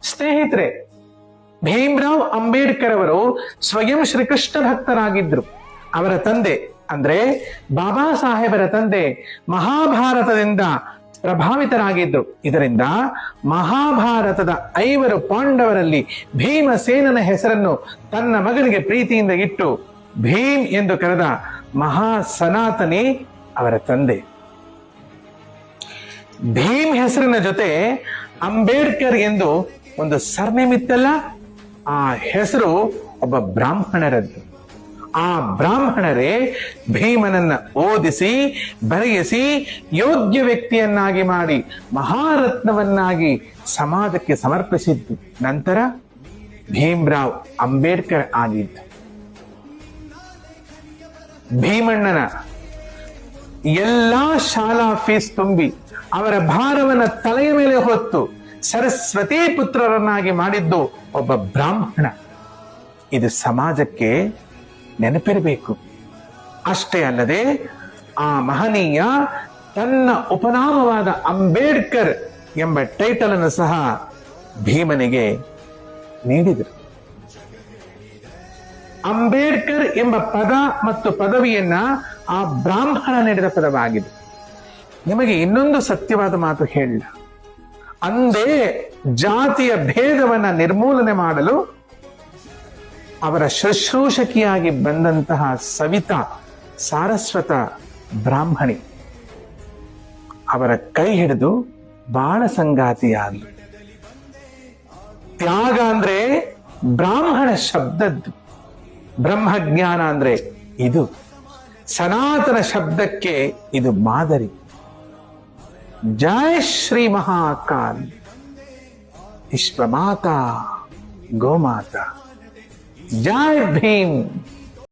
ಸ್ನೇಹಿತರೆ, ಭೀಮ್ರಾವ್ ಅಂಬೇಡ್ಕರ್ ಅವರು ಸ್ವಯಂ ಶ್ರೀಕೃಷ್ಣ ಭಕ್ತರಾಗಿದ್ರು. ಅವರ ತಂದೆ ಅಂದ್ರೆ ಬಾಬಾ ಸಾಹೇಬರ ತಂದೆ ಮಹಾಭಾರತದಿಂದ ಪ್ರಭಾವಿತರಾಗಿದ್ರು. ಇದರಿಂದ ಮಹಾಭಾರತದ 5 ಪಾಂಡವರಲ್ಲಿ ಭೀಮಸೇನನ ಹೆಸರನ್ನು ತನ್ನ ಮಗನಿಗೆ ಪ್ರೀತಿಯಿಂದ ಇಟ್ಟು ಭೀಮ್ ಎಂದು ಕರೆದ ಮಹಾ ಸನಾತನಿ ಅವರ ತಂದೆ. ಭೀಮ್ ಹೆಸರಿನ ಜೊತೆ ಅಂಬೇಡ್ಕರ್ ಎಂದು ಒಂದು ಸರ್ನೇಮ್ ಇತ್ತಲ್ಲ, ಆ ಹೆಸರು ಒಬ್ಬ ಬ್ರಾಹ್ಮಣರದ್ದು. ಆ ಬ್ರಾಹ್ಮಣರೇ ಭೀಮನನ್ನ ಓದಿಸಿ ಬರೆಯಿಸಿ ಯೋಗ್ಯ ವ್ಯಕ್ತಿಯನ್ನಾಗಿ ಮಾಡಿ ಮಹಾರತ್ನವನ್ನಾಗಿ ಸಮಾಜಕ್ಕೆ ಸಮರ್ಪಿಸಿದ್ದು. ನಂತರ ಭೀಮ್ರಾವ್ ಅಂಬೇಡ್ಕರ್ ಆಗಿದ್ದು. ಭೀಮಣ್ಣನ ಎಲ್ಲಾ ಶಾಲಾ ಫೀಸ್ ತುಂಬಿ ಅವರ ಭಾರವನ್ನ ತಲೆಯ ಮೇಲೆ ಹೊತ್ತು ಸರಸ್ವತಿ ಪುತ್ರರನ್ನಾಗಿ ಮಾಡಿದ್ದು ಒಬ್ಬ ಬ್ರಾಹ್ಮಣ. ಇದು ಸಮಾಜಕ್ಕೆ ನೆನಪಿರಬೇಕು. ಅಷ್ಟೇ ಅಲ್ಲದೆ ಆ ಮಹನೀಯ ತನ್ನ ಉಪನಾಮವಾದ ಅಂಬೇಡ್ಕರ್ ಎಂಬ ಟೈಟಲ್ ಅನ್ನು ಸಹ ಭೀಮನಿಗೆ ನೀಡಿದರು. ಅಂಬೇಡ್ಕರ್ ಎಂಬ ಪದ ಮತ್ತು ಪದವಿಯನ್ನ ಆ ಬ್ರಾಹ್ಮಣ ನೀಡಿದ ಪದವಾಗಿದೆ. ನಿಮಗೆ ಇನ್ನೊಂದು ಸತ್ಯವಾದ ಮಾತು ಹೇಳ, ಅಂದೇ ಜಾತಿಯ ಭೇದವನ್ನ ನಿರ್ಮೂಲನೆ ಮಾಡಲು ಅವರ ಶುಶ್ರೂಷಕಿಯಾಗಿ ಬಂದಂತಹ ಸವಿತಾ ಸಾರಸ್ವತ ಬ್ರಾಹ್ಮಣಿ ಅವರ ಕೈ ಹಿಡಿದು ಬಾಳ ಸಂಗಾತಿಯಾದ್ಲು. ತ್ಯಾಗ ಅಂದ್ರೆ ಬ್ರಾಹ್ಮಣ ಶಬ್ದದ್ದು, ಬ್ರಹ್ಮಜ್ಞಾನ ಅಂದ್ರೆ ಇದು, ಸನಾತನ ಶಬ್ದಕ್ಕೆ ಇದು ಮಾದರಿ. ಜಯ ಶ್ರೀ ಮಹಾಕಾಲ್, ವಿಶ್ವಮಾತಾ ಗೋಮಾತಾ, ಜೈ ಭೀಮ್.